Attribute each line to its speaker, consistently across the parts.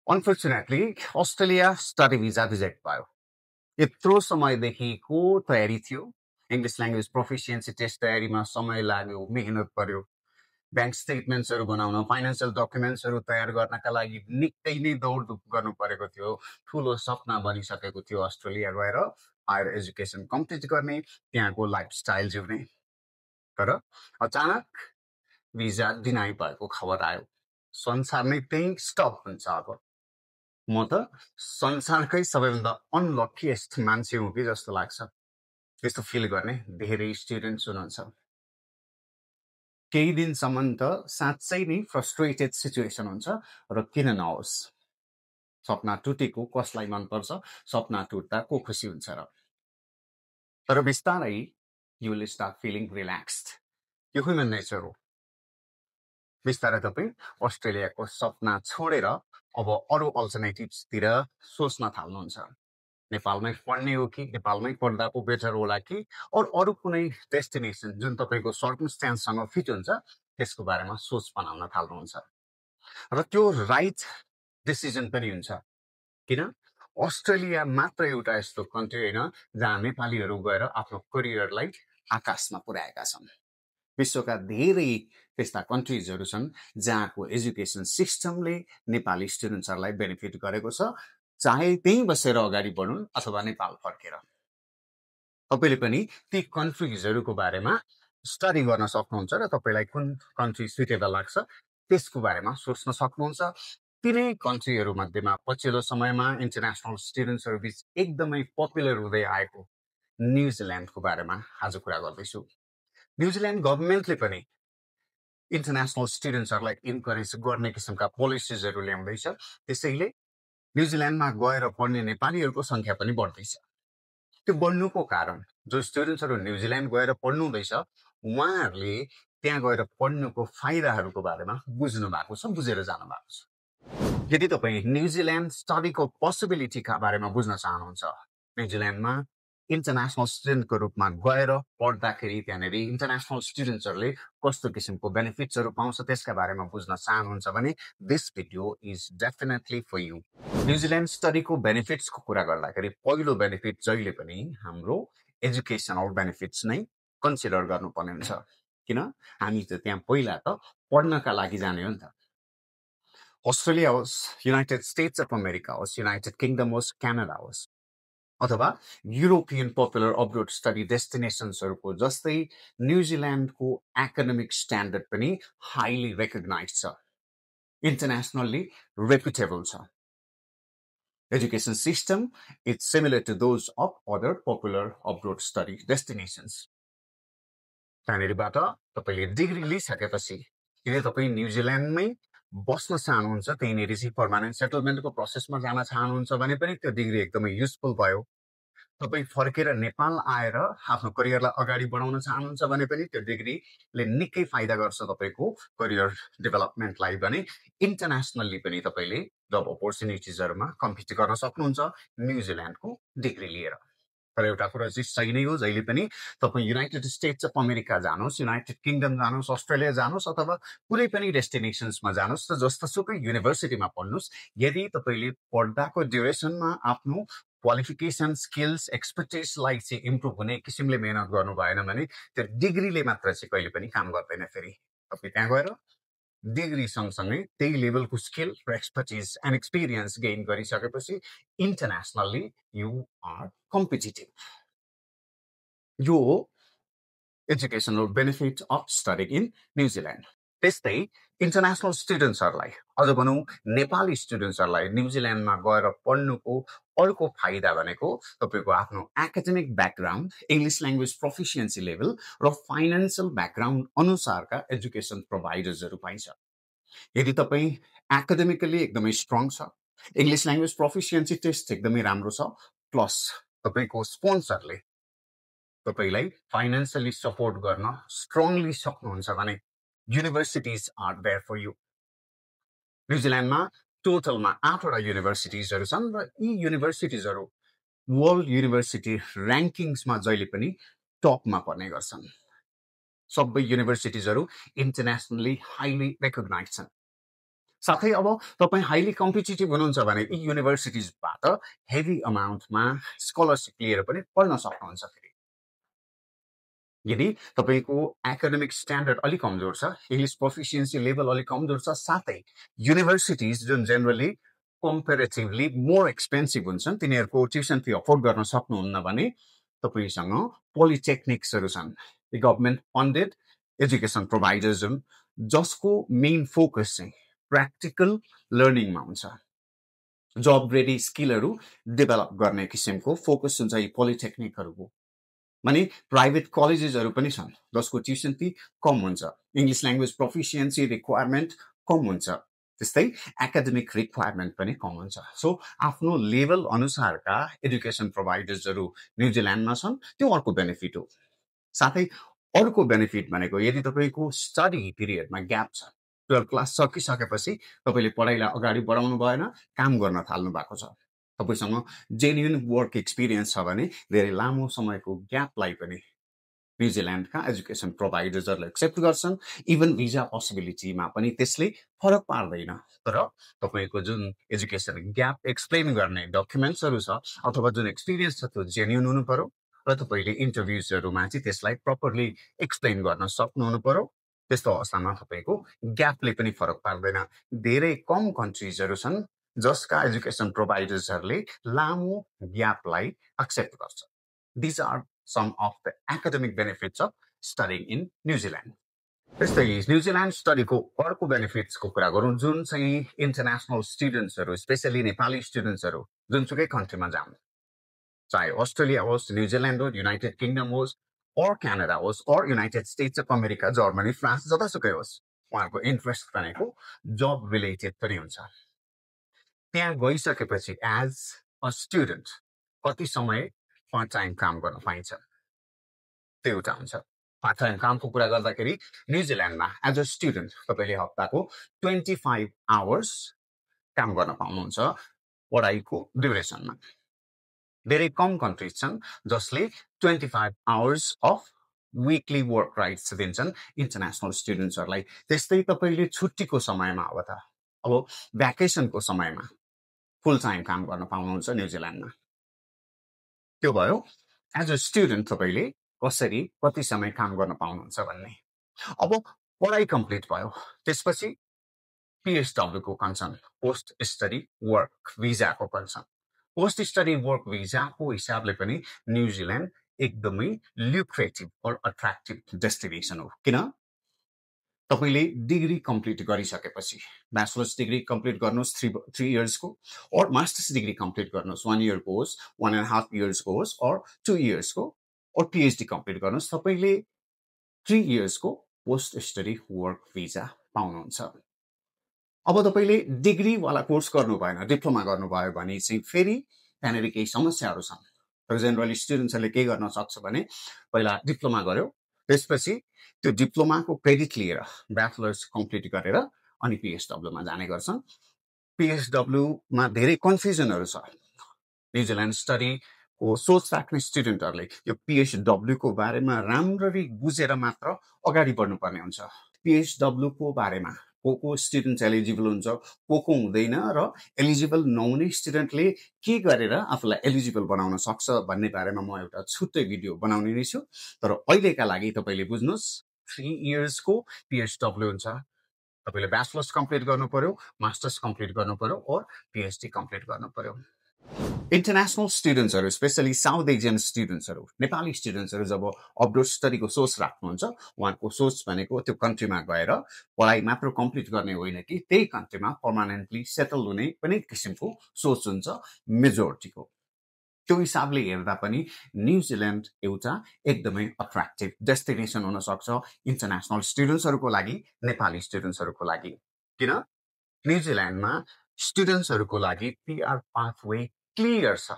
Speaker 1: Unfortunately Australia study visa reject भयो। यत्रो समयदेखिको तयारी थियो। इङ्ग्लिस ल्याङ्ग्वेज प्रोफिसियन्सी टेस्ट तयारीमा समय लाग्यो, मेहनत पर्यो। ब्याङ्क स्टेटमेन्ट्सहरू बनाउन, फाइनेन्सियल डकुमेन्ट्सहरू तयार गर्नका लागि निकै नै दौडधुप गर्नु परेको थियो। ठुलो सपना बनिसकेको थियो अस्ट्रेलिया गएर हायर एजुकेसन कम्प्लिट गर्ने, त्यहाँको लाइफस्टाइल जिउने। तर अचानक भिजा डिनाइ भएको खबर आयो। संसार नै त्यही स्टप हुन्छ। अब म त संसारकै सबैभन्दा अनलकिएस्ट मान्छे हुँ कि जस्तो लाग्छ। त्यस्तो फिल गर्ने धेरै स्टुडेन्ट्स हुनुहुन्छ। केही दिनसम्म त साँच्चै नै फ्रस्ट्रेटेड सिचुएसन हुन्छ र किन नहोस्। सपना टुटेको कसलाई मनपर्छ? सपना टुट्दा को खुसी हुन्छ र? तर बिस्तारै you will start feeling relaxed. यो ह्युमन नेचर हो। बिस्तारै तपाईँ अस्ट्रेलियाको सपना छोडेर अब अरू अल्टरनेटिभ्सतिर सोच्न थाल्नुहुन्छ। नेपालमै पढ्ने हो कि, नेपालमै पढ्दा पो बेटर होला कि, अरू कुनै डेस्टिनेसन जुन तपाईँको सर्कमस्ट्यान्ससँग फिट हुन्छ त्यसको बारेमा सोच बनाउन थाल्नुहुन्छ। र त्यो राइट डिसिजन पनि हुन्छ। किन? अस्ट्रेलिया मात्र एउटा यस्तो कन्ट्री होइन जहाँ नेपालीहरू गएर आफ्नो करियरलाई आकाशमा पुर्याएका छन्। विश्वका धेरै त्यस्ता कन्ट्रिजहरू छन् जहाँको एजुकेसन सिस्टमले नेपाली स्टुडेन्ट्सहरूलाई बेनिफिट गरेको छ, चाहे त्यहीँ बसेर अगाडि बढुन् अथवा नेपाल फर्केर। तपाईँले पनि ती कन्ट्रिजहरूको बारेमा स्टडी गर्न सक्नुहुन्छ र तपाईँलाई कुन कन्ट्री सुइटेबल लाग्छ त्यसको बारेमा सोच्न सक्नुहुन्छ। तिनै कन्ट्रीहरू मध्येमा पछिल्लो समयमा इन्टरनेसनल स्टुडेन्ट्सहरू बिच एकदमै पपुलर हुँदै आएको न्युजिल्यान्डको बारेमा आज कुरा गर्दैछु। न्युजिल्यान्ड गभर्मेन्टले पनि इन्टरनेसनल स्टुडेन्ट्सहरूलाई इन्करेज गर्ने किसिमका पोलिसिजहरू ल्याउँदैछ। त्यसैले न्युजिल्यान्डमा गएर पढ्ने नेपालीहरूको सङ्ख्या पनि बढ्दैछ। त्यो बढ्नुको कारण जो स्टुडेन्ट्सहरू न्युजिल्यान्ड गएर पढ्नु हुँदैछ उहाँहरूले त्यहाँ गएर पढ्नुको फाइदाहरूको बारेमा बुझ्नु भएको छ, बुझेर जानु भएको छ। यदि तपाईँ न्युजिल्यान्ड स्टडीको पोसिबिलिटीका बारेमा बुझ्न चाहनुहुन्छ, न्युजिल्यान्डमा इन्टरनेसनल स्टुडेन्टको रूपमा गएर पढ्दाखेरि त्यहाँनिर इन्टरनेसनल स्टुडेन्ट्सहरूले कस्तो किसिमको बेनिफिट्सहरू पाउँछ त्यसका बारेमा बुझ्न चाहनुहुन्छ भने this video is definitely for you. New Zealand स्टडीको बेनिफिट्सको कुरा गर्दाखेरि पहिलो बेनिफिट जहिले पनि हाम्रो एजुकेसनल बेनिफिट्स नै कन्सिडर गर्नुपर्ने हुन्छ। किन? हामी त त्यहाँ पहिला त पढ्नका लागि जाने हो नि त। अस्ट्रेलिया होस्, युनाइटेड स्टेट्स अफ अमेरिका होस्, युनाइटेड किङडम होस्, क्यानाडा होस्, अथवा युरोपियन पपुलर अब्रोड स्टडी डेस्टिनेसन्सहरूको जस्तै न्युजिल्यान्डको एकाडेमिक स्ट्यान्डर्ड पनि हाइली रेकग्नाइज छ, इन्टरनेसनल्ली रेपुटेबल छ। Education system is similar to those of other popular abroad study destinations. त्यहाँनिरबाट तपाईँले डिग्री लिइसकेपछि यदि तपाईँ न्युजिल्यान्डमै बस्न चाहनुहुन्छ, त्यहीँनिर चाहिँ पर्मानेन्ट सेटलमेन्टको प्रोसेसमा जान चाहनुहुन्छ भने पनि त्यो डिग्री एकदमै युजफुल भयो। तपाईँ फर्केर नेपाल आएर आफ्नो करियरलाई अगाडि बढाउन चाहनुहुन्छ भने पनि त्यो डिग्रीले निकै फाइदा गर्छ तपाईँको करियर डेभलपमेन्टलाई भने इन्टरनेसनल्ली पनि तपाईँले जब अपर्च्युनिटिजहरूमा कम्पिट गर्न सक्नुहुन्छ न्युजिल्यान्डको डिग्री लिएर। तर एउटा कुरा चाहिँ सही नै हो, जहिले पनि तपाईँ युनाइटेड स्टेट्स अफ अमेरिका जानुहोस्, युनाइटेड किङडम जानुहोस्, अस्ट्रेलिया जानुहोस् अथवा कुनै पनि डेस्टिनेसन्समा जानुहोस् र जस्तोसुकै युनिभर्सिटीमा पढ्नुहोस्, यदि तपाईँले पढ्दाको ड्युरेसनमा आफ्नो क्वालिफिकेसन, स्किल्स, एक्सपर्टिजलाई चाहिँ इम्प्रुभ हुने किसिमले मेहनत गर्नु भएन भने त्यो डिग्रीले मात्र चाहिँ कहिले पनि काम गर्दैन। फेरि तपाईँ त्यहाँ गएर डिग्री सँगसँगै त्यही लेभलको स्किल र एक्सपर्टिज एन्ड एक्सपिरियन्स गेइन गरिसकेपछि इन्टरनेसनल्ली यु आर कम्पिटिटिभ। यो हो educational benefit of studying in New Zealand. त्यस्तै इन्टरनेसनल स्टुडेन्ट्सहरूलाई, अझ भनौँ नेपाली स्टुडेन्ट्सहरूलाई न्युजिल्यान्डमा गएर पढ्नुको अर्को फाइदा भनेको तपाईँको आफ्नो academic background, English language proficiency level र फाइनेन्सियल ब्याकग्राउन्ड अनुसारका एजुकेसन प्रोभाइडर्सहरू पाइन्छ। यदि तपाईँ एकाडेमिकली एकदमै स्ट्रङ छ, इङ्ग्लिस ल्याङ्ग्वेज प्रोफिसियन्सी टेस्ट एकदमै राम्रो छ, प्लस तपाईँको स्पोन्सरले तपाईँलाई फाइनेन्सियली सपोर्ट गर्न स्ट्रङली सक्नुहुन्छ भने universities are there for you. न्युजिल्यान्डमा टोटलमा 8वटा युनिभर्सिटिजहरू छन् र यी युनिभर्सिटिजहरू वर्ल्ड युनिभर्सिटी ऱ्याङ्किङ्समा जहिले पनि टपमा पर्ने गर्छन्। सबै युनिभर्सिटिजहरू इन्टरनेसनली हाइली रेकग्नाइज छन्। साथै अब तपाईँ हाइली कम्पिटिटिभ हुनुहुन्छ भने यी युनिभर्सिटिजबाट हेभी अमाउन्टमा स्कलरसिप लिएर पनि पढ्न सक्नुहुन्छ फेरि। यदि तपाईँको एकाडेमिक स्ट्यान्डर्ड अलिक कमजोर छ, इङ्ग्लिस प्रोफिसियन्सी लेभल अलिक कमजोर छ, साथै युनिभर्सिटिज जुन जेनरली कम्पेरेटिभली मोर एक्सपेन्सिभ हुन्छन् तिनीहरूको ट्युसन फी अफोर्ड गर्न सक्नुहुन्न भने तपाईँसँग पोलिटेक्निक्सहरू छन्, गभर्मेन्ट फन्डेड एजुकेसन प्रोभाइडर्स हुन् जसको मेन फोकस चाहिँ प्र्याक्टिकल लर्निङमा हुन्छ, जब रेडी स्किलहरू डेभलप गर्ने किसिमको फोकस हुन्छ यी पोलिटेक्निकहरूको। माने प्राइभेट कलेजेसहरू पनि छन् जसको ट्युसन फी कम हुन्छ, इङ्ग्लिस ल्याङ्ग्वेज प्रोफिसियन्सी रिक्वायरमेन्ट कम हुन्छ, त्यस्तै एकाडेमिक रिक्वायरमेन्ट पनि कम हुन्छ। सो आफ्नो लेभल अनुसारका एजुकेसन प्रोभाइडर्सहरू न्युजिल्यान्डमा छन्, त्यो अर्को बेनिफिट हो। साथै अर्को बेनिफिट भनेको यदि तपाईँको स्टडी पिरियडमा ग्याप छ, 12 क्लास सकिसकेपछि तपाईँले पढाइलाई अगाडि बढाउनु भएन, काम गर्न थाल्नु भएको छ, तपाईसँग जेन्युन वर्क एक्सपिरियन्स छ भने धेरै लामो समयको ग्यापलाई पनि न्युजिल्यान्डका एजुकेसन प्रोभाइडर्सहरूले एक्सेप्ट गर्छन्। इभन भिजा पोसिबिलिटीमा पनि त्यसले फरक पार्दैन, तर तपाईँको जुन एजुकेसन ग्याप एक्सप्लेन गर्ने डकुमेन्ट्सहरू छ अथवा जुन एक्सपिरियन्स छ त्यो जेन्युन हुनु पर्यो र तपाईँले इन्टरभ्युजहरूमा चाहिँ त्यसलाई प्रपरली एक्सप्लेन गर्न सक्नुहुनु पर्यो। त्यस्तो अवस्थामा तपाईँको ग्यापले पनि फरक पार्दैन। धेरै कम कन्ट्रिजहरू छन् जसका एजुकेसन प्रोभाइडर्सहरूले लामो ग्यापलाई एक्सेप्ट गर्छ। These are some of the academic benefits of studying in New Zealand. त्यस्तै न्युजिल्यान्ड स्टडीको अर्को बेनिफिट्सको कुरा गरौँ, जुन चाहिँ इन्टरनेसनल स्टुडेन्ट्सहरू स्पेसली नेपाली स्टुडेन्ट्सहरू जुनसुकै कन्ट्रीमा जाउँ, चाहे अस्ट्रेलिया होस्, न्युजिल्यान्ड होस्, युनाइटेड किङडम होस्, और क्यानाडा होस्, और United States of America, Germany, France, जतासुकै होस्, उहाँहरूको इन्ट्रेस्ट भनेको जब रिलेटेड पनि हुन्छ। त्यहाँ गइसकेपछि एज अ स्टुडेन्ट कति समय पार्ट टाइम काम गर्न पाइन्छ त्यो एउटा हुन्छ। पार्ट टाइम कामको कुरा गर्दाखेरि न्युजिल्यान्डमा एज अ स्टुडेन्ट तपाईँले हप्ताको 25 आवर्स काम गर्न पाउनुहुन्छ पढाइको ड्युरेसनमा। धेरै कम कन्ट्रिज छन् जसले 25 hours of weekly work rights दिन्छन् इन्टरनेसनल स्टुडेन्ट्सहरूलाई। त्यस्तै तपाईँले छुट्टीको समयमा अब भ्याकेसनको समयमा फुल टाइम काम गर्न पाउनुहुन्छ न्युजिल्यान्डमा। त्यो भयो एज अ स्टुडेन्ट तपाईँले कसरी कति समय काम गर्न पाउनुहुन्छ भन्ने। अब पढाइ कम्प्लिट भयो त्यसपछि पिएसडब्ल्यूको कन्सर्न, पोस्ट स्टडी वर्क भिजाको कन्सर्न। पोस्ट स्टडी वर्क भिजाको हिसाबले पनि न्युजिल्यान्ड एकदमै ल्युक्रेटिभ और अट्र्याक्टिभ डेस्टिनेसन हो। किन? तपाईँले डिग्री कम्प्लिट गरिसकेपछि ब्याचलर्स डिग्री कम्प्लिट गर्नुहोस् 3 इयर्सको, और मास्टर्स डिग्री कम्प्लिट गर्नुहोस् 1 इयरको होस्, 1.5 इयर्सको होस्, और 2 इयर्सको, और पिएचडी कम्प्लिट गर्नुहोस्, तपाईँले 3 इयर्सको पोस्ट स्टडी वर्क भिजा पाउनुहुन्छ। अब तपाईँले डिग्रीवाला कोर्स गर्नु भएन, डिप्लोमा गर्नुभयो भने चाहिँ फेरि त्यहाँनिर केही समस्याहरू छन्। तर जेनरली स्टुडेन्ट्सहरूले के गर्न सक्छ भने पहिला डिप्लोमा गर्यो, त्यसपछि त्यो डिप्लोमाको क्रेडिट लिएर ब्याचलर्स कम्प्लिट गरेर अनि पिएसडब्ल्यूमा जाने गर्छन्। पिएसडब्ल्यूमा धेरै कन्फ्युजनहरू छ। न्युजिल्यान्ड स्टडीको सोच राख्ने स्टुडेन्टहरूले यो पिएसडब्ल्यूको बारेमा राम्ररी बुझेर मात्र अगाडि बढ्नुपर्ने हुन्छ। पिएसडब्ल्यूको बारेमा को स्टुडेन्ट एलिजिबल हुन्छ, को हुँदैन, र एलिजिबल नहुने स्टुडेन्टले के गरेर आफूलाई एलिजिबल बनाउन सक्छ भन्ने बारेमा म एउटा छुट्टै भिडियो बनाउने नै छु। तर अहिलेका लागि तपाईँले बुझ्नुहोस् 3 इयर्सको पिएसडब्ल्यू हुन्छ। तपाईँले ब्याचलर्स कम्प्लिट गर्नु पर्यो, मास्टर्स कम्प्लिट गर्नु पर्यो, और पिएचडी कम्प्लिट गर्नु पर्यो। इन्टरनेसनल स्टुडेन्ट्सहरू स्पेसली साउथ एसियन स्टुडेन्ट्सहरू, नेपाली स्टुडेन्ट्सहरू जब अब्रोड स्टडीको सोच राख्नुहुन्छ, उहाँको सोच भनेको त्यो कन्ट्रीमा गएर पढाइ मात्र कम्प्लिट गर्ने होइन कि त्यही कन्ट्रीमा पर्मानेन्टली सेटल हुने पनि किसिमको सोच हुन्छ मेजोरिटीको। त्यो हिसाबले हेर्दा पनि न्युजिल्यान्ड एउटा एकदमै अट्र्याक्टिभ डेस्टिनेसन हुन सक्छ इन्टरनेसनल स्टुडेन्ट्सहरूको लागि, नेपाली स्टुडेन्ट्सहरूको लागि। किन? न्युजिल्यान्डमा स्टुडेन्ट्सहरूको लागि पिआर पाथवे क्लियर छ।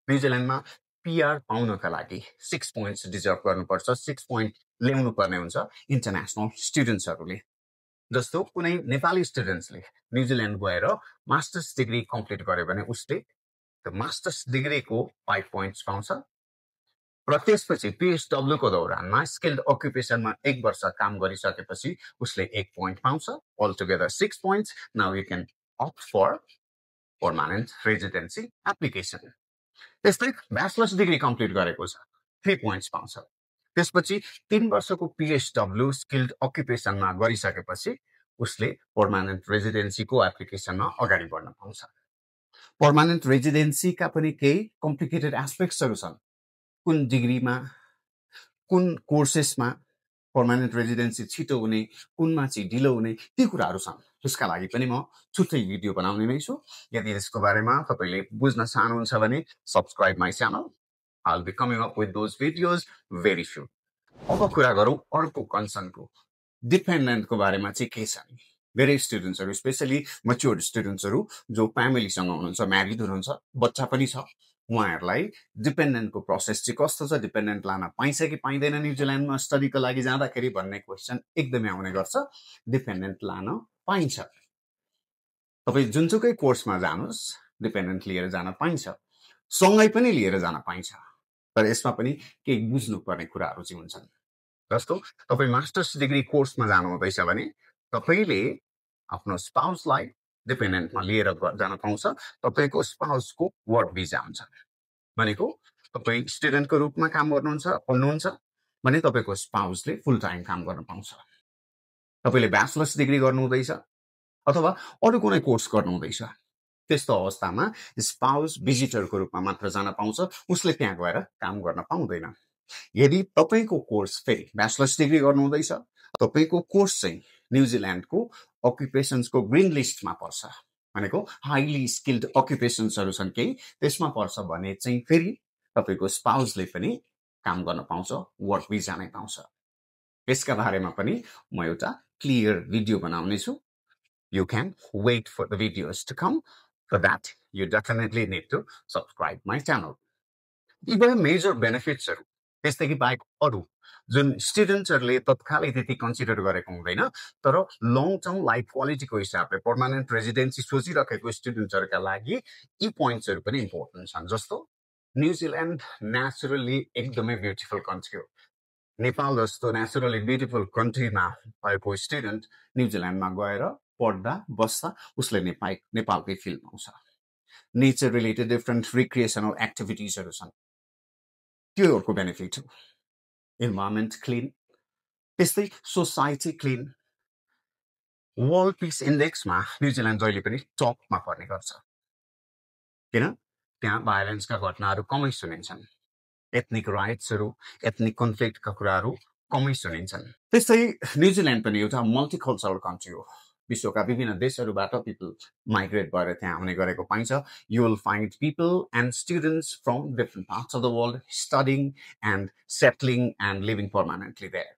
Speaker 1: न्युजिल्यान्डमा पिआर पाउनका लागि 6 पोइन्ट्स डिजर्भ गर्नुपर्छ, 6 पोइन्ट ल्याउनु पर्ने हुन्छ इन्टरनेसनल स्टुडेन्ट्सहरूले। जस्तो कुनै नेपाली स्टुडेन्ट्सले न्युजिल्यान्ड गएर मास्टर्स डिग्री कम्प्लिट गर्यो भने उसले त्यो मास्टर्स डिग्रीको 5 पोइन्ट्स पाउँछ, र त्यसपछि PSW को दौरानमा स्किल्ड अक्युपेसनमा 1 वर्ष काम गरिसकेपछि उसले 1 पोइन्ट पाउँछ, all together 6 points. Now you can opt for permanent residency application. त्यस्तै ब्याचलर्स डिग्री कम्प्लिट गरेको छ, 3 पोइन्ट्स पाउँछ. त्यसपछि 3 वर्षको PSW स्किल्ड अक्युपेसनमा गरिसकेपछि उसले पर्मानेन्ट रेजिडेन्सीको एप्लिकेसनमा अगाडि बढ्न पाउँछ. पर्मानेन्ट रेजिडेन्सीका पनि केही कम्प्लिकेटेड एस्पेक्ट्सहरू छन्. कुन डिग्रीमा, कुन कोर्सेसमा पर्मानेन्ट रेजिडेन्सी छिटो हुने, कुनमा चाहिँ ढिलो हुने, ती कुराहरू छन्. त्यसका लागि पनि म छुट्टै भिडियो बनाउने नै छु. यदि यसको बारेमा तपाईले बुझ्न चाहनुहुन्छ भने subscribe my channel. I'll be coming up with those videos very soon. अब कुरा गरौँ अर्को कन्सर्नको, डिपेन्डेन्टको बारेमा चाहिँ के छ नि. धेरै स्टुडेन्ट्सहरू, स्पेसली मच्योर्ड स्टुडेन्ट्सहरू जो फ्यामिलीसँग हुनुहुन्छ, म्यारिड हुनुहुन्छ, बच्चा पनि छ, उहाँहरूलाई डिपेन्डेन्टको प्रोसेस चाहिँ कस्तो छ, डिपेन्डेन्ट लान पाइन्छ कि पाइँदैन न्युजिल्यान्डमा स्टडीको लागि जाँदाखेरि भन्ने क्वेसन एकदमै आउने गर्छ. डिपेन्डेन्ट लान पाइन्छ. तपाईँ जुनसुकै कोर्समा जानुहोस्, डिपेन्डेन्ट लिएर जान पाइन्छ, सँगै पनि लिएर जान पाइन्छ. तर यसमा पनि केही बुझ्नुपर्ने कुराहरू चाहिँ हुन्छन्. जस्तो तपाईँ मास्टर्स डिग्री कोर्समा जानुहुँदैछ भने तपाईँले आफ्नो स्पाउसलाई डिपेन्डेन्टमा लिएर जान पाउँछ. तपाईँको स्पाउसको वर्क भिजा हुन्छ. भनेको तपाईँ स्टुडेन्टको रूपमा काम गर्नुहुन्छ भने तपाईँको स्पाउसले फुल टाइम काम गर्न पाउँछ. तपाईँले ब्याचलर्स डिग्री गर्नुहुँदैछ अथवा अरू कुनै कोर्स गर्नुहुँदैछ, त्यस्तो अवस्थामा स्पाउस भिजिटरको रूपमा मात्र जान पाउँछ. उसले त्यहाँ गएर काम गर्न पाउँदैन. यदि तपाईँको कोर्स फेरि ब्याचलर्स डिग्री गर्नुहुँदैछ, तपाईँको कोर्स चाहिँ न्युजिल्यान्डको अक्युपेसन्सको ग्रिन लिस्टमा पर्छ, भनेको हाइली स्किल्ड अक्युपेसन्सहरू छन् केही, त्यसमा पर्छ भने चाहिँ फेरि तपाईँको स्पाउसले पनि काम गर्न पाउँछ, वर्क भिजा नै पाउँछ. यसका बारेमा पनि म एउटा क्लियर भिडियो बनाउने छु. You can wait for the videos to come. For that, you definitely need to subscribe my channel. यी भए मेजर बेनिफिट्सहरू. त्यस्तै कि बाहेक अरू जुन स्टुडेन्ट्सहरूले तत्कालै त्यति कन्सिडर गरेको हुँदैन, तर लङ टर्म लाइफ क्वालिटीको हिसाबले पर्मानेन्ट रेजिडेन्सी सोचिरहेको स्टुडेन्ट्सहरूका लागि यी पोइन्ट्सहरू पनि इम्पोर्टेन्ट छन्. जस्तो न्युजिल्यान्ड नेचुरली एकदमै ब्युटिफुल कन्ट्री हो. नेपाल जस्तो नेचुरली ब्युटिफुल कन्ट्रीमा भएको स्टुडेन्ट न्युजिल्यान्डमा गएर पढ्दा बस्दा उसले नेपालकै फिल पाउँछ. नेचर रिलेटेड डिफ्रेन्ट रिक्रिएसनल एक्टिभिटिजहरू छन्, त्योहरूको बेनिफिट हो. इन्भाइरोमेन्ट क्लिन, त्यस्तै सोसाइटी क्लिन. वर्ल्ड पिस इन्डेक्समा न्युजिल्यान्ड जहिले पनि टपमा पर्ने गर्छ. किन? त्यहाँ भाइलेन्सका घटनाहरू कमै सुनिन्छन्, एथनिक राइट्सहरू, एथनिक कन्फ्लिक्टका कुराहरू कमै सुनिन्छन्. त्यस्तै न्युजिल्यान्ड पनि एउटा मल्टिकल्चरल कन्ट्री हो. विश्वका विभिन्न देशहरूबाट पिपल माइग्रेट भएर त्यहाँ आउने गरेको पाइन्छ. You will find people and students from different parts of the world studying and settling and living permanently there.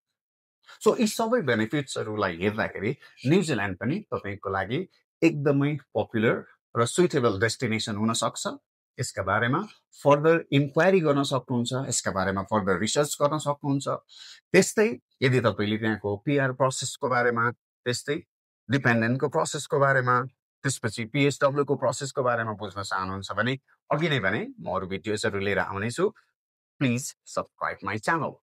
Speaker 1: So यी सबै बेनिफिट्सहरूलाई हेर्दाखेरि न्युजिल्यान्ड पनि तपाईँको लागि एकदमै पपुलर र सुइटेबल डेस्टिनेसन हुन सक्छ. यसका बारेमा फर्दर इन्क्वायरी गर्न सक्नुहुन्छ, यसका बारेमा फर्दर रिसर्च गर्न सक्नुहुन्छ. त्यस्तै यदि तपाईँले त्यहाँको PR प्रोसेसको बारेमा, त्यस्तै डिपेन्डेन्टको प्रोसेसको बारेमा, त्यसपछि PSW को प्रोसेसको बारेमा बुझ्न चाहनुहुन्छ भने अघि नै भने म अरू भिडियोजहरू लिएर आउनेछु. Please subscribe my channel.